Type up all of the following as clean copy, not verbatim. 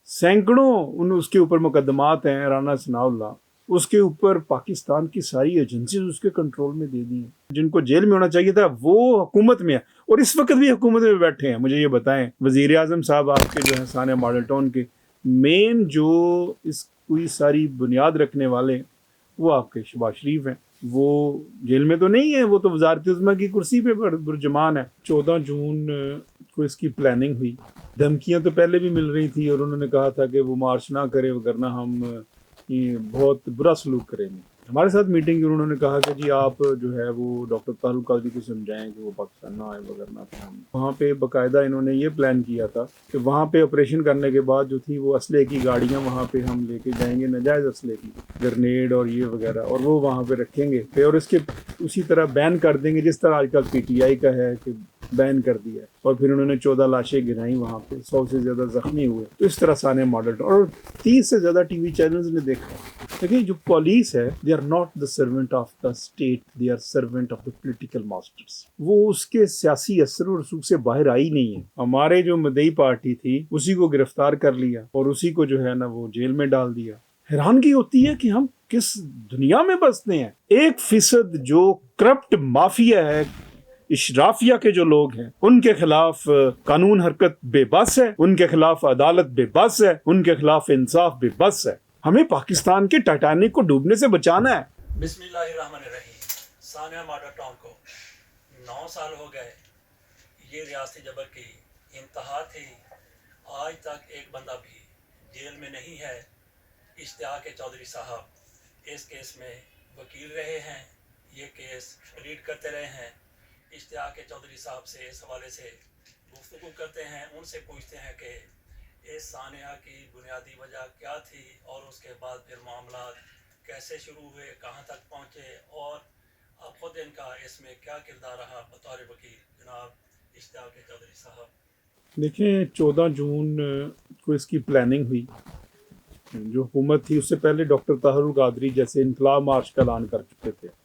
सैकड़ों उसके ऊपर मुकदमात हैं, राना सनाउल्लाह, उसके ऊपर पाकिस्तान की सारी एजेंसीज उसके कंट्रोल में दे दी हैं। जिनको जेल में होना चाहिए था वो हुकूमत में है, और इस वक्त भी हुकूमत में बैठे हैं। मुझे ये बताएं, वजीर आजम साहब आपके जो है सानिया मॉडल टाउन के मेन जो इस पूरी सारी बुनियाद रखने वाले वो आपके शहबाज शरीफ हैं। वो जेल में तो नहीं है, वो तो वजारत उज़्मा की कुर्सी पे बुरजमान है। 14 जून को इसकी प्लानिंग हुई। धमकियां तो पहले भी मिल रही थी और उन्होंने कहा था कि वो मार्च ना करे, वरना हम ये बहुत बुरा सलूक करेंगे। हमारे साथ मीटिंग की उन्होंने कहा कि जी आप जो है वो डॉक्टर तारुल कादरी को समझाएं कि वो पाकिस्तान ना आए, वगैरह था। वहाँ पे बाकायदा इन्होंने ये प्लान किया था कि वहाँ पे ऑपरेशन करने के बाद जो थी वो असले की गाड़ियाँ वहाँ पे हम लेके जाएंगे, नाजायज़ असले की, ग्रेनेड और ये वगैरह, और वो वहाँ पे रखेंगे फिर, और इसके उसी तरह बैन कर देंगे जिस तरह आजकल PTI का है कि बैन कर दिया है। और फिर उन्होंने 14 लाशें गिराई वहाँ पे, 100 से ज़्यादा जख्मी हुए। तो इस तरह सानिया मॉडल टाउन और 30 से ज़्यादा TV चैनल्स ने देखा। लेकिन जो पुलिस है, they are not the servant of the state, they are servant of the political masters. वो उसके सियासी असर और रसूख से बाहर आई नहीं है। हमारे जो मदई पार्टी थी उसी को गिरफ्तार कर लिया और उसी को जो है ना वो जेल में डाल दिया। हैरानगी होती है कि हम किस दुनिया में बसते हैं। 1% जो करप्ट माफिया है, इशराफिया के जो लोग हैं, उनके खिलाफ कानून हरकत बेबस है, उनके खिलाफ अदालत बेबस है, उनके खिलाफ इंसाफ बेबस है। हमें पाकिस्तान के टाइटैनिक को डूबने से बचाना है। बिस्मिल्लाहिर्रहमानिर्रहीम। सानिया मॉडल टाउन को 9 साल हो गए। ये रियासती जबर की इंतहा थी। आज तक एक बंदा भी जेल में नहीं है। इश्तियाक चौधरी साहब इस केस में वकील रहे हैं, ये केस रीड करते रहे हैं। इश्तियाक चौधरी साहब से इस हवाले से गुफ्तगू करते हैं, उनसे पूछते हैं कि इस सानिया की बुनियादी वजह क्या थी और उसके बाद फिर मामला कैसे शुरू हुए, कहाँ तक पहुँचे, और अब खुद इनका इसमें क्या किरदार रहा बतौर वकील। जनाब इश्तियाक चौधरी साहब। देखिए, 14 जून को इसकी प्लानिंग हुई। जो हुकूमत थी उससे पहले डॉक्टर तारुल कादरी जैसे इनकलाब मार्च का ऐलान कर चुके थे।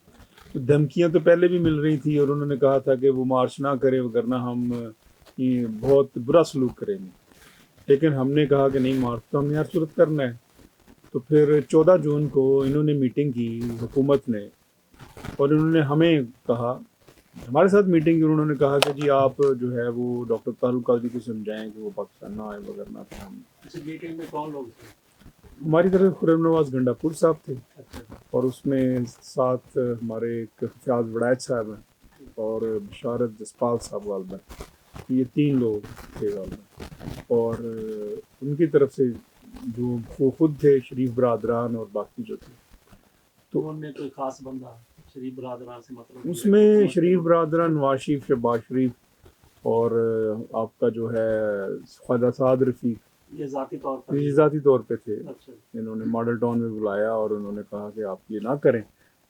तो धमकियां तो पहले भी मिल रही थी और उन्होंने कहा था कि वो मार्च ना करे, वरना हम ये बहुत बुरा सलूक करेंगे। लेकिन हमने कहा कि नहीं, मार्च तो हमने हर सूरत करना है। तो फिर 14 जून को इन्होंने मीटिंग की हुकूमत ने, और इन्होंने हमें कहा, हमारे साथ मीटिंग की, उन्होंने कहा कि जी आप जो है वो डॉक्टर तारुल कादरी को समझाएं कि वो पाकिस्तान ना आए, वगैरह था। मीटिंग में कौन लोग थे? हमारी तरफ खुर्रम नवाज गंडापुर साहब थे, और उसमें साथ हमारे एक फयाज वड़ैच साहब हैं और बशारत जसपाल साहब गालिबा। ये 3 लोग थे गालिबा, और उनकी तरफ से जो वो खुद थे शरीफ बरादरान और बाकी जो थे। तो उनमें कोई खास बंदा शरीफ बरादरान से मतलब? उसमें शरीफ बरादरान, नवाज शरीफ, शहबाज शरीफ और आपका जो है ख्वाजा साद रफ़ीक, ये ज़ाती तौर पे थे। अच्छा। इन्होंने मॉडल टाउन में बुलाया और उन्होंने कहा कि आप ये ना करें,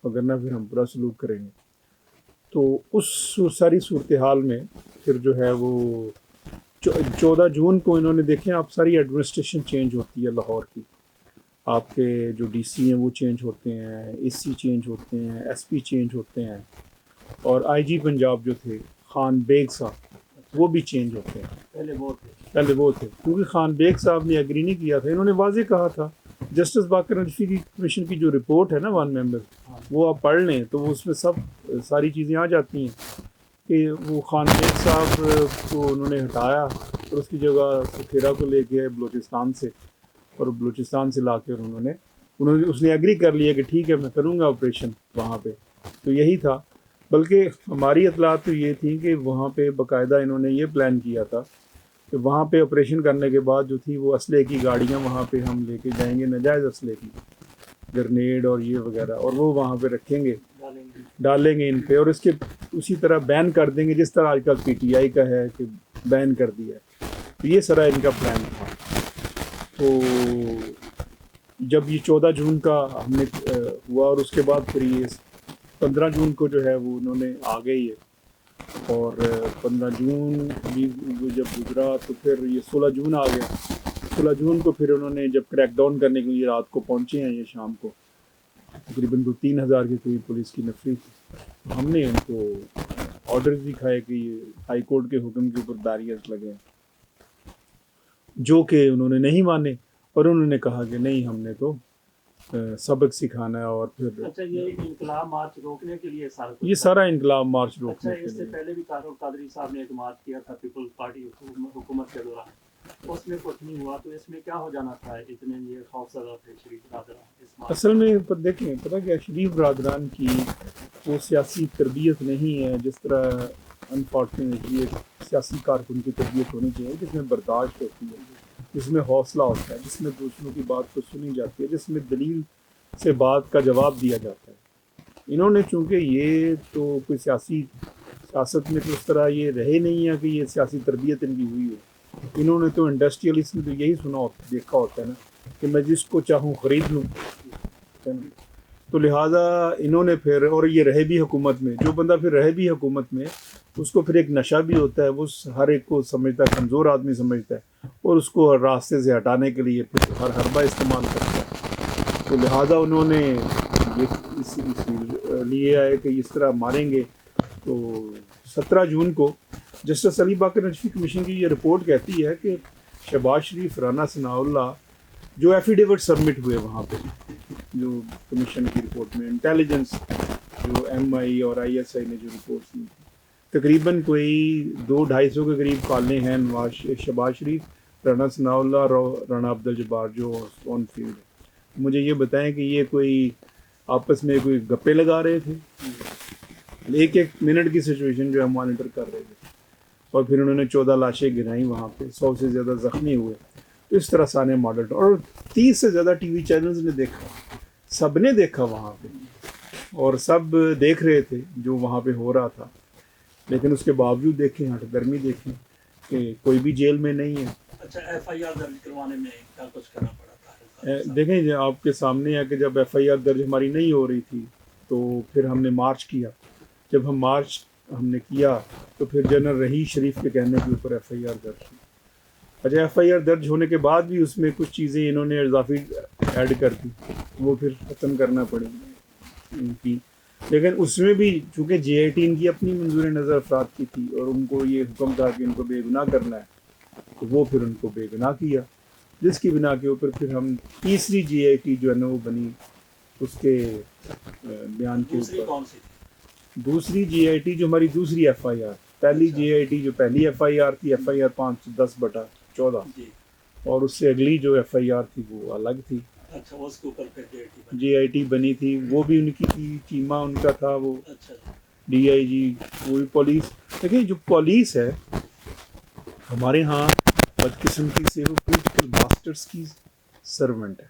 वरना फिर हम बुरा सलूक करेंगे। तो उस सारी सूरत हाल में फिर जो है वो 14 जून को इन्होंने, देखें आप, सारी एडमिनिस्ट्रेशन चेंज होती है लाहौर की। आपके जो DC हैं वो चेंज होते हैं, AC चेंज होते हैं, SP चेंज होते हैं, और IG पंजाब जो थे खान बेग साहब, वो भी चेंज होते हैं। पहले वो थे क्योंकि खान बेग साहब ने एग्री नहीं किया था। इन्होंने वाज़ेह कहा था, जस्टिस बाकर नदवी की कमीशन की जो रिपोर्ट है ना 1 मेंबर, वो आप पढ़ लें तो वो उसमें सब सारी चीज़ें आ जाती हैं कि वो खान बेग साहब को उन्होंने हटाया और उसकी जगह सखेरा को लेके आए बलूचिस्तान से, और बलूचिस्तान से ला कर उन्होंने उसने एग्री कर लिया कि ठीक है मैं करूँगा ऑपरेशन वहाँ पे। तो यही था। बल्कि हमारी इतलात तो ये थी कि वहाँ पे बाकायदा इन्होंने ये प्लान किया था कि वहाँ पे ऑपरेशन करने के बाद जो थी वो असले की गाड़ियाँ वहाँ पे हम लेके जाएंगे, नाजायज़ असले की, ग्रेनेड और ये वगैरह, और वो वहाँ पे रखेंगे, डालेंगे इन पे, और इसके उसी तरह बैन कर देंगे जिस तरह आजकल PTI का है कि बैन कर दिया है। तो ये सारा इनका प्लान था। तो जब ये 14 जून का हमने हुआ, और उसके बाद फिर ये 15 जून को जो है वो उन्होंने आ गए ये, और 15 जून भी जब गुजरा तो फिर ये 16 जून आ गया। 16 जून को फिर उन्होंने जब क्रैक डाउन करने के लिए रात को पहुँचे हैं, ये शाम को तकरीबन 3000 के करीब पुलिस की नफरी थी। हमने इनको ऑर्डर दिखाए कि ये हाई कोर्ट के हुक्म के ऊपर बैरियर्स लगे, جو کہ انہوں نے نہیں مانے اور انہوں نے کہا کہ نہیں ہم نے تو سبق سکھانا ہے اور پھر اچھا یہ انقلاب مارچ روکنے کے لیے سارا یہ سارا انقلاب مارچ اچھا روکنے کے اس سے لیے. پہلے بھی طاہر القادری صاحب نے ایک مارچ کیا تھا پیپلز پارٹی حکومت کے دوران, اس میں کچھ نہیں ہوا, تو اس میں کیا ہو جانا تھا, اتنے یہ خوف زدہ تھے شریف برادران اس مارچ. اصل میں دیکھیں پتہ کیا شریف برادران کی وہ سیاسی تربیت نہیں ہے جس طرح انفارچونیٹلی ایک سیاسی کارکن کی تربیت ہونی چاہیے, جس میں برداشت ہوتی ہے, جس میں حوصلہ ہوتا ہے, جس میں دوسروں کی بات کو سنی جاتی ہے, جس میں دلیل سے بات کا جواب دیا جاتا ہے. انہوں نے چونکہ یہ تو کوئی سیاست میں تو اس طرح یہ رہے نہیں ہے کہ یہ سیاسی تربیت ان کی ہوئی ہو. انہوں نے تو انڈسٹریلسٹ میں تو یہی دیکھا ہوتا ہے نا کہ میں جس کو چاہوں خرید لوں, تو لہٰذا انہوں نے پھر, اور یہ رہے بھی حکومت میں, جو بندہ پھر رہے بھی حکومت میں اس کو پھر ایک نشہ بھی ہوتا ہے, وہ ہر ایک کو سمجھتا ہے, کمزور آدمی سمجھتا ہے اور اس کو راستے سے ہٹانے کے لیے پھر ہر حربہ استعمال کرتا ہے. تو لہٰذا انہوں نے یہ لیے آئے کہ اس طرح ماریں گے. تو 17 جون کو جسٹس علی باقر نجفی کمیشن کی یہ رپورٹ کہتی ہے کہ شہباز شریف, رانا ثناء اللہ جو ایفیڈیوٹ سبمٹ ہوئے وہاں پہ جو کمیشن کی رپورٹ میں, انٹیلیجنس جو ایم آئی اور آئی ایس آئی نے جو رپورٹس دی تقریباً کوئی 200-250 کے قریب کالیں ہیں شہباز شریف, رانا ثناء اللہ اور رانا عبدالجبار جو آن فیلڈ ہے. مجھے یہ بتائیں کہ یہ کوئی آپس میں کوئی گپے لگا رہے تھے, ایک منٹ کی سچویشن جو ہے مانیٹر کر رہے تھے, اور پھر انہوں نے 14 لاشیں گرائیں وہاں پہ, 100 سے زیادہ زخمی ہوئے. تو اس طرح سانے ماڈل, اور 30 سے زیادہ ٹی وی چینلز نے دیکھا, سب نے دیکھا وہاں پہ, اور سب دیکھ رہے تھے جو وہاں پہ ہو رہا تھا. لیکن اس کے باوجود دیکھیں, ہٹ درمی دیکھیں کہ کوئی بھی جیل میں نہیں ہے. اچھا ایف آئی آر درج کروانے میں کیا کچھ کرنا پڑا تھا؟ دیکھیں آپ کے سامنے ہے کہ جب ایف آئی آر درج ہماری نہیں ہو رہی تھی تو پھر ہم نے مارچ کیا. جب ہم نے کیا تو پھر جنرل رحیل شریف کے کہنے کے اوپر ایف آئی آر درج کی. اچھا ایف آئی آر درج ہونے کے بعد بھی اس میں کچھ چیزیں انہوں نے اضافی ایڈ کر دی, وہ پھر ختم کرنا پڑی ان کی. لیکن اس میں بھی چونکہ جے آئی ٹی ان کی اپنی منظور نظر افراد کی تھی اور ان کو یہ حکم تھا کہ ان کو بے گناہ کرنا ہے, تو وہ پھر ان کو بے گناہ کیا, جس کی بنا کے اوپر پھر ہم تیسری جے آئی ٹی جو ہے نا وہ بنی. اس کے بیان کے اوپر دوسری جے آئی ٹی جو ہماری دوسری ایف آئی آر, پہلی جے آئی ٹی جو پہلی ایف آئی آر تھی ایف آئی آر 510/14, اور اس سے اگلی جو ایف آئی آر تھی وہ الگ تھی. اچھا اس کے اوپر پھر جے آئی ٹی بنی تھی, وہ بھی ان کی تھی, چیمہ ان کا تھا, وہ ڈی آئی جی, وہ بھی پولیس. دیکھیں جو پولیس ہے ہمارے ہاں بدقسمتی سے وہ پولیٹیکل ماسٹرس کی سرونٹ ہے.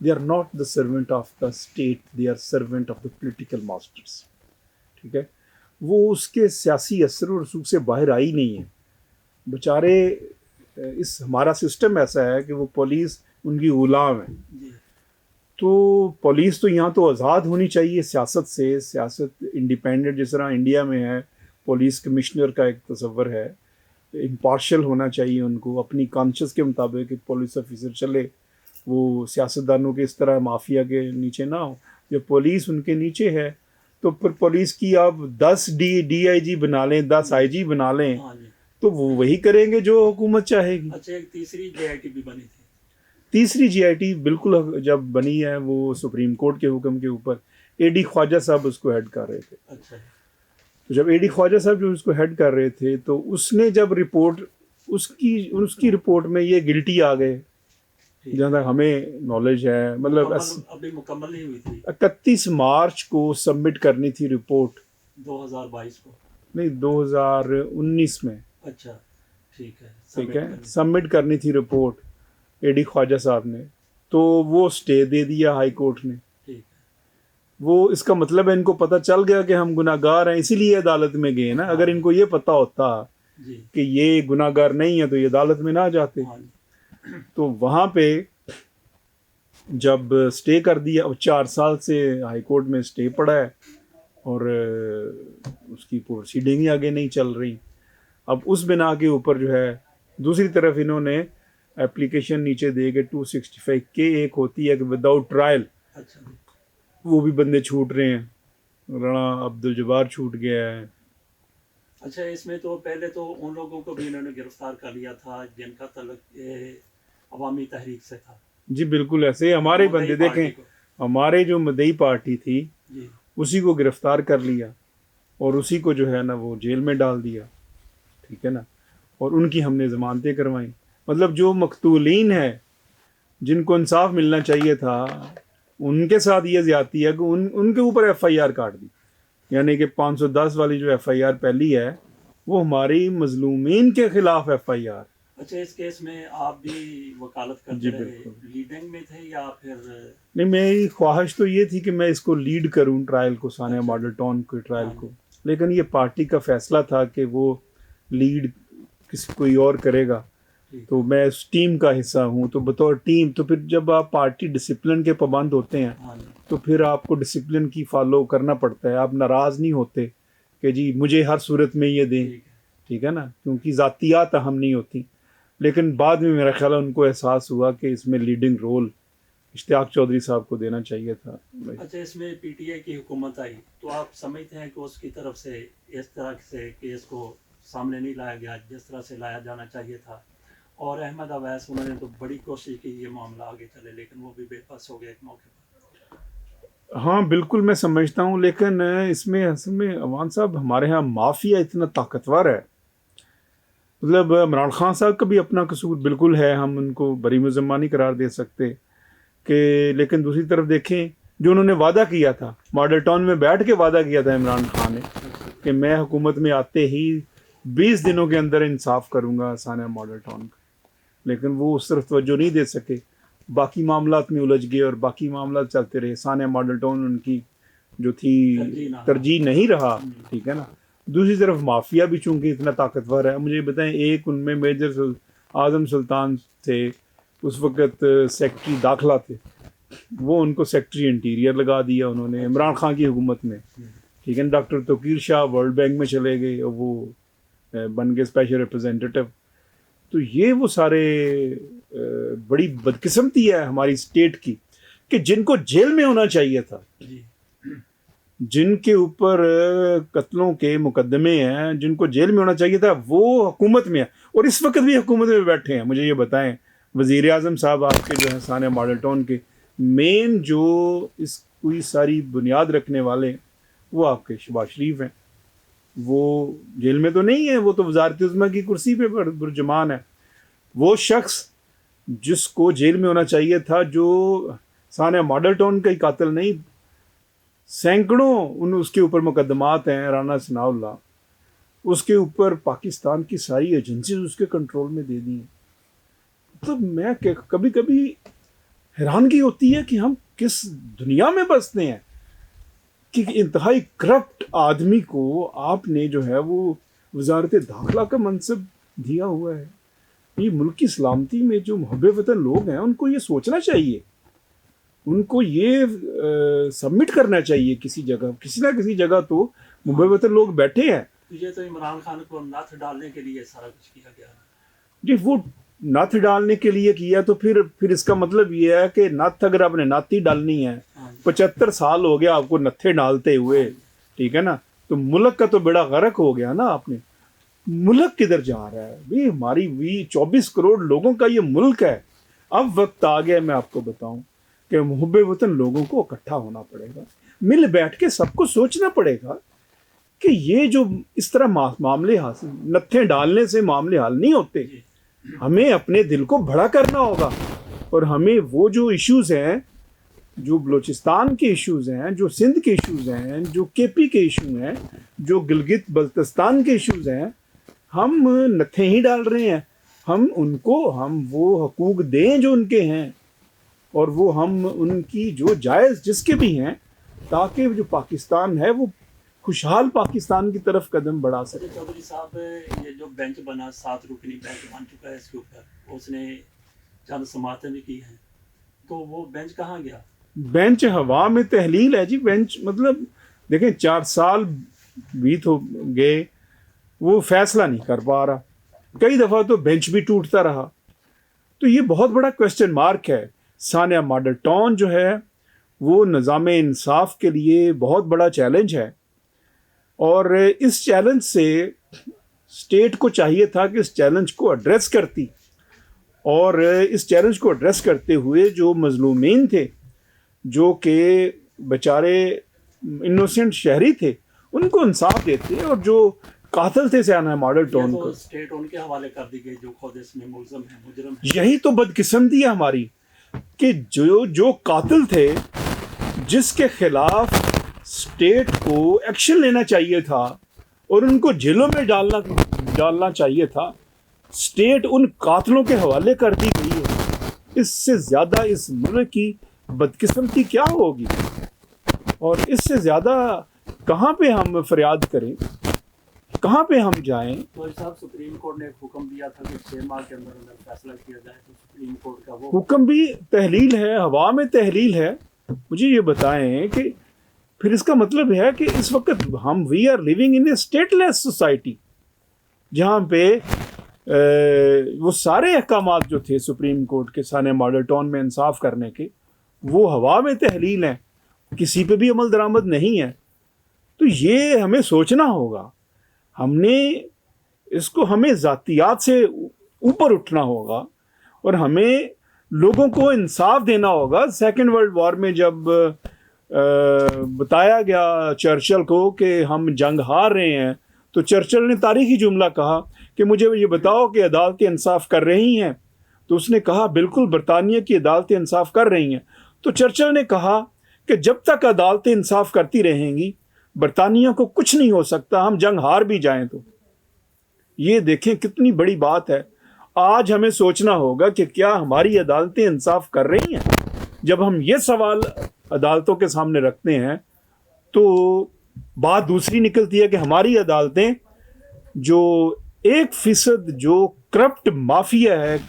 They are not the servant of the state, they are servant of the political masters. ٹھیک ہے, وہ اس کے سیاسی اثر و رسوخ سے باہر آئی نہیں ہے بیچارے. ہمارا سسٹم ایسا ہے کہ وہ پولیس ان کی غلام ہے. تو پولیس تو یہاں تو آزاد ہونی چاہیے سیاست سے, سیاست انڈیپینڈنٹ جس طرح انڈیا میں ہے, پولیس کمشنر کا ایک تصور ہے, امپارشل ہونا چاہیے ان کو, اپنی کانشس کے مطابق ایک پولیس آفیسر چلے, وہ سیاستدانوں کے اس طرح مافیا کے نیچے نہ ہو. جب پولیس ان کے نیچے ہے تو پھر پولیس کی آپ 10 ڈی آئی جی بنا لیں, 10 آئی جی بنا لیں, تو وہ وہی کریں گے جو حکومت چاہے گی. اچھا ایک تیسری جے آئی ٹی بھی بنی تھی. تیسری جے آئی ٹی بالکل جب بنی ہے وہ سپریم کورٹ کے حکم کے اوپر, اے ڈی خواجہ صاحب اس کو ہیڈ کر رہے تھے. اچھا تو جب اے ڈی خواجہ صاحب جو اس کو ہیڈ کر رہے تھے تو اس نے جب رپورٹ اس کی رپورٹ میں یہ گلٹی آ گئے, جہاں تک ہمیں نالج ہے, مطلب ابھی مکمل نہیں ہوئی تھی. 31 مارچ کو سبمٹ کرنی تھی رپورٹ, 2022 کو نہیں 2019 میں. اچھا ٹھیک ہے, سبمٹ کرنی تھی رپورٹ اے ڈی خواجہ صاحب نے, تو وہ سٹے دے دیا ہائی کورٹ نے. وہ اس کا مطلب ہے ان کو پتہ چل گیا کہ ہم گناہ گار ہیں, اسی لیے عدالت میں گئے نا. اگر ان کو یہ پتہ ہوتا کہ یہ گناہ گار نہیں ہے تو یہ عدالت میں نہ جاتے. تو وہاں پہ جب سٹے کر دیا, 4 سال سے ہائی کورٹ میں سٹے پڑا ہے اور اس کی پروسیڈنگ ہی آگے نہیں چل رہی. اب اس بنا کے اوپر جو ہے دوسری طرف انہوں نے اپلیکیشن نیچے دے کے 265K ایک ہوتی ہے کہ وداؤٹ ٹرائل, وہ بھی بندے چھوٹ رہے ہیں. رانا عبدالجبار چھوٹ گیا ہے, اچھا اس میں تو پہلے تو ان لوگوں کو بھی انہوں نے گرفتار کر لیا تھا جن کا تعلق عوامی تحریک سے تھا. جی بالکل ایسے ہمارے مدعی بندے پارٹی دیکھیں، کو. ہمارے جو مدعی پارٹی تھی جی اسی کو گرفتار کر لیا اور اسی کو جو ہے نا وہ جیل میں ڈال دیا، ٹھیک ہے نا، اور ان کی ہم نے ضمانتیں کروائیں. مطلب جو مقتولین ہیں جن کو انصاف ملنا چاہیے تھا ان کے ساتھ یہ زیادتی ہے کہ ان کے اوپر ایف آئی آر کاٹ دی. یعنی کہ 510 والی جو ایف آئی آر پہلی ہے وہ ہماری مظلومین کے خلاف ایف آئی آر. اچھا اس کیس میں آپ بھی وکالت کرتے جی رہے، بالکل. لیڈنگ میں تھے یا پھر؟ نہیں، میری خواہش تو یہ تھی کہ میں اس کو لیڈ کروں ٹرائل کو، ثانیہ اچھا. ماڈل ٹاؤن کے ٹرائل ہاں کو، لیکن یہ پارٹی کا فیصلہ تھا کہ وہ لیڈ کوئی اور کرے گا. جی. تو میں اس ٹیم کا حصہ ہوں، تو بطور ٹیم تو پھر جب آپ پارٹی ڈسپلن کے پابند ہوتے ہیں ہاں تو پھر آپ کو ڈسپلن کی فالو کرنا پڑتا ہے. آپ ناراض نہیں ہوتے کہ جی مجھے ہر صورت میں یہ دیں، ٹھیک ہے. ٹھیک ہے نا، کیونکہ ذاتیات اہم نہیں ہوتی. لیکن بعد میں میرا خیال ہے ان کو احساس ہوا کہ اس میں لیڈنگ رول اشتیاق چودھری صاحب کو دینا چاہیے تھا. اچھا اس میں پی ٹی آئی کی حکومت آئی تو آپ سمجھتے ہیں کہ اس کی طرف سے اس طرح سے کیس کو سامنے نہیں لایا گیا جس طرح سے لایا جانا چاہیے تھا، اور احمد اویس انہوں نے تو بڑی کوشش کی یہ معاملہ آگے چلے لیکن وہ بھی بے بس ہو گئے ایک موقع پر. ہاں بالکل میں سمجھتا ہوں، لیکن اس میں اصل میں عوان صاحب ہمارے ہاں مافیا اتنا طاقتور ہے. مطلب عمران خان صاحب کا بھی اپنا قصور بالکل ہے، ہم ان کو بری مذمہ نہیں قرار دے سکتے کہ، لیکن دوسری طرف دیکھیں جو انہوں نے وعدہ کیا تھا ماڈل ٹاؤن میں بیٹھ کے وعدہ کیا تھا عمران خان نے کہ میں حکومت میں آتے ہی 20 دنوں کے اندر انصاف کروں گا ثانیہ ماڈل ٹاؤن کا، لیکن وہ اس طرف توجہ نہیں دے سکے، باقی معاملات میں الجھ گئے اور باقی معاملات چلتے رہے. ثانیہ ماڈل ٹاؤن ان کی جو تھی ترجیح نہیں رہا، ٹھیک ہے نا. دوسری طرف مافیا بھی چونکہ اتنا طاقتور ہے. مجھے بتائیں ایک ان میں میجر اعظم سلطان تھے، اس وقت سیکٹری داخلہ تھے، وہ ان کو سیکٹری انٹیریئر لگا دیا انہوں نے عمران خان کی حکومت میں، ٹھیک ہے. ڈاکٹر توقیر شاہ ورلڈ بینک میں چلے گئے اور وہ بن گئے اسپیشل ریپرزینٹیٹو. تو یہ وہ سارے بڑی بدقسمتی ہے ہماری اسٹیٹ کی کہ جن کو جیل میں ہونا چاہیے تھا، جن کے اوپر قتلوں کے مقدمے ہیں، جن کو جیل میں ہونا چاہیے تھا وہ حکومت میں ہے اور اس وقت بھی حکومت میں بیٹھے ہیں. مجھے یہ بتائیں وزیر اعظم صاحب آپ کے جو ہیں ثانیہ ماڈل ٹاؤن کے مین جو اس کوئی ساری بنیاد رکھنے والے وہ آپ کے شہباز شریف ہیں. وہ جیل میں تو نہیں ہے، وہ تو وزارت عظمیٰ کی کرسی پہ برجمان ہے. وہ شخص جس کو جیل میں ہونا چاہیے تھا، جو ثانیہ ماڈل ٹاؤن کا ہی قاتل نہیں، سینکڑوں اس کے اوپر مقدمات ہیں، رانا ثناء اللہ، اس کے اوپر پاکستان کی ساری ایجنسیز اس کے کنٹرول میں دے دی ہیں. تو میں کبھی کبھی حیرانگی ہوتی ہے کہ ہم کس دنیا میں بستے ہیں کہ انتہائی کرپٹ آدمی کو آپ نے جو ہے وہ وزارت داخلہ کا منصب دیا ہوا ہے. یہ ملک کی سلامتی میں جو محب وطن لوگ ہیں ان کو یہ سوچنا چاہیے، ان کو یہ سبمٹ کرنا چاہیے کسی جگہ، کسی نہ کسی جگہ تو محب وطن لوگ بیٹھے ہیں. یہ تو عمران خان کو ناتھ ڈالنے کے لیے سارا کچھ کیا گیا. جی وہ ناتھ ڈالنے کے لیے کیا تو پھر اس کا مطلب یہ ہے کہ ناتھ اگر آپ نے ناتھی ڈالنی ہے، 75 سال ہو گیا آپ کو نتھے ڈالتے ہوئے، ٹھیک ہے نا، تو ملک کا تو بیڑا غرق ہو گیا نا. آپ نے ملک کدھر جا رہا ہے بھی؟ ہماری 24 کروڑ لوگوں کا یہ ملک ہے. اب وقت آ گیا میں آپ کو بتاؤں کہ محب وطن لوگوں کو اکٹھا ہونا پڑے گا، مل بیٹھ کے سب کو سوچنا پڑے گا کہ یہ جو اس طرح معاملے نتھے ڈالنے سے معاملے حل نہیں ہوتے. ہمیں اپنے دل کو بڑا کرنا ہوگا اور ہمیں وہ جو ایشوز ہیں، جو بلوچستان کے ایشوز ہیں، جو سندھ کے ایشوز ہیں، جو کے پی کے ایشو ہیں، جو گلگت بلتستان کے ایشوز ہیں، ہم نتھے ہی ڈال رہے ہیں. ہم ان کو وہ حقوق دیں جو ان کے ہیں اور وہ ہم ان کی جو جائز جس کے بھی ہیں، تاکہ جو پاکستان ہے وہ خوشحال پاکستان کی طرف قدم بڑھا سکے. چودھری صاحب یہ جو بینچ بنا 7 رکنی بینچ بن چکا ہے، اس کے اوپر اس نے چند سماعتیں بھی کی ہیں، تو وہ بینچ کہاں گیا؟ بینچ ہوا میں تحلیل ہے جی. بینچ مطلب دیکھیں 4 سال بیت ہو گئے، وہ فیصلہ نہیں کر پا رہا، کئی دفعہ تو بینچ بھی ٹوٹتا رہا. تو یہ بہت بڑا کوسچن مارک ہے. ثانیہ ماڈل ٹاؤن جو ہے وہ نظام انصاف کے لیے بہت بڑا چیلنج ہے، اور اس چیلنج سے स्टेट को चाहिए था कि इस चैलेंज को एड्रेस करती, और इस चैलेंज को एड्रेस करते हुए जो मजलूमीन थे, जो कि बेचारे इनोसेंट शहरी थे, उनको इंसाफ देते, और जो कातिल थे सानिया मॉडल टाउन को, स्टेट उनके हवाले कर दी गई जो खुद इसमें मुलज़म है, मुजरिम है। यही तो बदकिस्मती है हमारी कि जो कातिल थे, जिसके खिलाफ स्टेट को एक्शन लेना चाहिए था और उनको जेलों में डालना चाहिए था, स्टेट उन कातिलों के हवाले कर दी गई है। इससे ज़्यादा इस मुल्क की बदकिस्मती क्या होगी, और इससे ज़्यादा कहाँ पे हम फरियाद करें, कहाँ पे हम जाएं। तो साहब, सुप्रीम कोर्ट ने एक हुक्म दिया था कि 6 माह के अंदर अंदर फैसला किया जाए, तो सुप्रीम कोर्ट का वो हुक्म भी तहलील है, हवा में तहलील है। मुझे ये बताएं कि फिर इसका मतलब है कि इस वक्त we are living in a stateless society, जहाँ पे वो सारे अहकामात जो थे सुप्रीम कोर्ट के सानिया मॉडल टाउन में इंसाफ करने के, वो हवा में तहलील हैं, किसी पे भी अमल दरामद नहीं है। तो ये हमें सोचना होगा, हमें ज़ातियात से ऊपर उठना होगा, और हमें लोगों को इंसाफ देना होगा। सेकेंड वर्ल्ड वॉर में जब बताया गया चर्चिल को कि हम जंग हार रहे हैं, तो चर्चिल ने तारीखी जुमला कहा कि मुझे ये बताओ कि अदालतें इंसाफ कर रही हैं। तो उसने कहा बिल्कुल, बरतानिया की अदालतें इंसाफ कर रही हैं। तो चर्चिल ने कहा कि जब तक अदालतें इंसाफ करती रहेंगी, बरतानिया को कुछ नहीं हो सकता, हम जंग हार भी जाएं तो। ये देखें कितनी बड़ी बात है। आज हमें सोचना होगा कि क्या हमारी अदालतें इंसाफ कर रही हैं। जब हम ये सवाल अदालतों के सामने रखते हैं, तो बात दूसरी निकलती है कि हमारी अदालतें, जो 1% जो करप्ट माफिया है,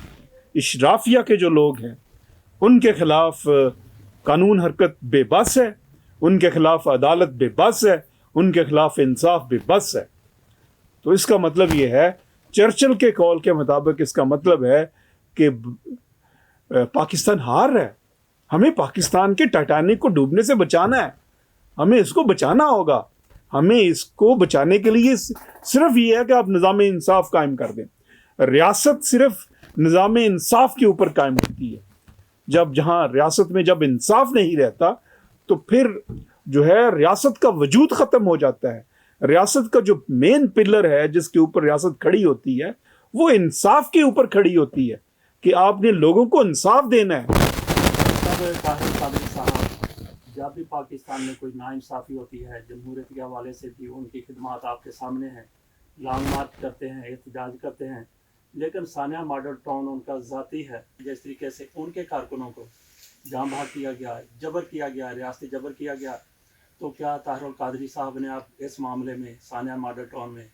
इशराफिया के जो लोग हैं, उनके खिलाफ कानून हरकत बेबस है, उनके खिलाफ अदालत बेबस है, उनके खिलाफ इंसाफ बेबस है। तो इसका मतलब ये है, चर्चिल के कॉल के मुताबिक इसका मतलब है कि पाकिस्तान हार रहा है। हमें पाकिस्तान के टाइटैनिक को डूबने से बचाना है, हमें इसको बचाना होगा। हमें इसको बचाने के लिए सिर्फ ये है कि आप निज़ाम इंसाफ कायम कर दें। रियासत सिर्फ निज़ाम इंसाफ के ऊपर कायम होती है। जहाँ रियासत में जब इंसाफ नहीं रहता, तो फिर जो है रियासत का वजूद ख़त्म हो जाता है। रियासत का जो मेन पिलर है, जिसके ऊपर रियासत खड़ी होती है, वो इंसाफ के ऊपर खड़ी होती है कि आपने लोगों को इंसाफ देना है। जब भी पाकिस्तान में कोई नाइंसाफ़ी होती है, जमहूरियत के हवाले से भी उनकी खिदमत आपके सामने हैं, लॉन्ग मार्च करते हैं, एहतजाज करते हैं, लेकिन सानिया मॉडल टाउन उनका ज़ाती है। जिस तरीके से उनके कारकुनों को जाम बहक किया गया, जबर किया गया, रियासती जबर किया गया, तो क्या ताहिरुल कादरी साहब ने आप इस मामले में सानिया मॉडल टाउन में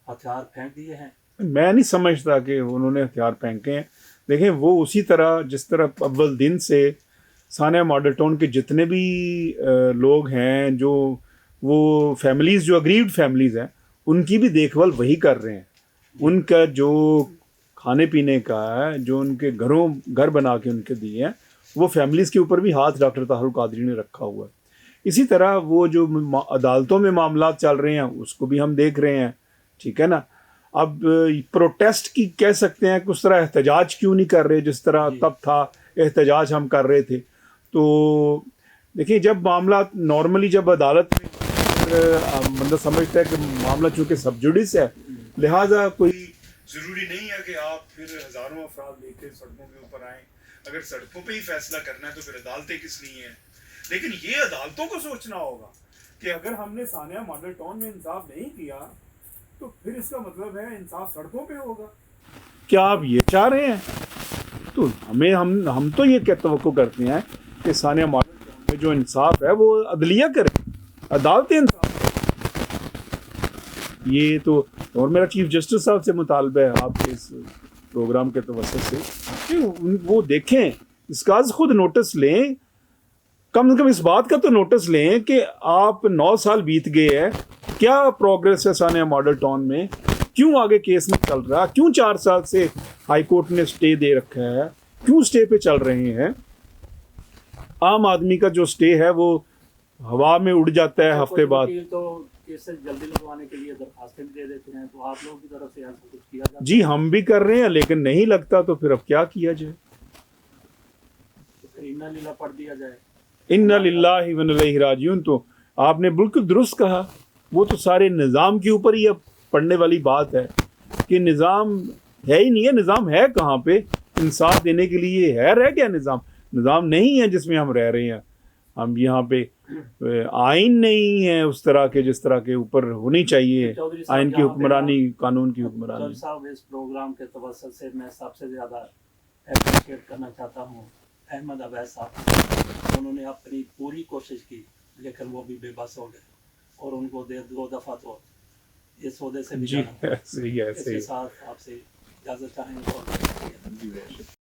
हथियार फेंक दिए हैं? मैं नहीं समझता कि उन्होंने हथियार फेंके हैं। देखें, वो उसी तरह जिस तरह अव्वल दिन से सानिया मॉडल टाउन के जितने भी लोग हैं, जो वो फैमिलीज़, जो अग्रीव्ड फैमिलीज़ हैं, उनकी भी देखभाल वही कर रहे हैं। उनका जो खाने पीने का है, जो उनके घर बना के उनके दिए हैं, वो फैमिलीज़ के ऊपर भी हाथ डॉक्टर ताहिरुल कादरी ने रखा हुआ है। इसी तरह वो जो अदालतों में मामला चल रहे हैं, उसको भी हम देख रहे हैं, ठीक है ना। अब प्रोटेस्ट की कह सकते हैं कि उस तरह एहतजाज क्यों नहीं कर रहे जिस तरह तब था, एहतजाज हम कर रहे थे। तो देखिए, जब मामला नॉर्मली जब अदालत में बंदा समझता है कि मामला चूँकि सब जुडिस है, लिहाजा कोई ज़रूरी नहीं है कि आप फिर हज़ारों अफराद लेके सड़कों के ऊपर आएँ। अगर सड़कों पे ही फैसला करना है तो फिर अदालतें किस लिए हैं। लेकिन ये अदालतों को सोचना होगा कि अगर हमने सानिया मॉडल टाउन में इंसाफ नहीं किया, तो फिर इसका मतलब है इंसाफ सड़कों पे होगा। क्या आप ये चाह रहे हैं? तो हम तो ये तवक्को करते हैं कि सानिया मॉडल टाउन में जो इंसाफ है वो अदलिया करे, अदालतें इंसाफ करें। ये तो, और मेरा चीफ जस्टिस साहब से मुतालबा है आपके इस प्रोग्राम के तवज्जुह से कि वो देखें, इसका खुद नोटिस लें, कम से कम इस बात का तो नोटिस लें कि आप 9 साल बीत गए हैं, क्या प्रोग्रेस है सानिया मॉडल टाउन में, क्यों आगे केस नहीं चल रहा, क्यों 4 साल से हाई कोर्ट ने स्टे दे रखा है, क्यों स्टे पे चल रहे हैं। आम आदमी का जो स्टे है वो हवा में उड़ जाता है हफ्ते बाद। तो इससे जल्दी लगवाने के लिए दरखास्तें भी दे देते हैं, तो आप लोगों की तरफ से ऐसा कुछ किया जाता जी हम भी कर रहे हैं, लेकिन नहीं लगता तो फिर अब क्या किया जाए। है तो फिर इन्ना लीला पढ़ दिया जाए। इन्ना लिल्लाहि व इन्ना इलैहि राजिऊन, तो आपने बिल्कुल दुरुस्त कहा। वो तो सारे निज़ाम के ऊपर ही अब पढ़ने वाली बात है कि निज़ाम है ही नहीं है। निज़ाम है कहाँ पे? इंसाफ देने के लिए है, रह गया निज़ाम? निज़ाम नहीं है जिसमें हम रह रहे हैं। हम यहाँ पे आइन नहीं है उस तरह के जिस तरह के ऊपर होनी चाहिए, चौधरी साहब, आइन की यहाँ पे हुक्मरानी, कानून की चौधरी हुक्मरानी। साहब, इस प्रोग्राम के तवज्जुह से मैं सबसे ज़्यादा अप्रिशिएट करना चाहता हूँ अहमद अवैस साहब। उन्होंने अपनी पूरी कोशिश की, लेकिन वो भी बेबस हो गए और उनको 2 दफ़ा तो इस ओहदे से भी जी जाना पड़ा। सही है, इसके सही साथ आपसे इजाज़त चाहेंगे।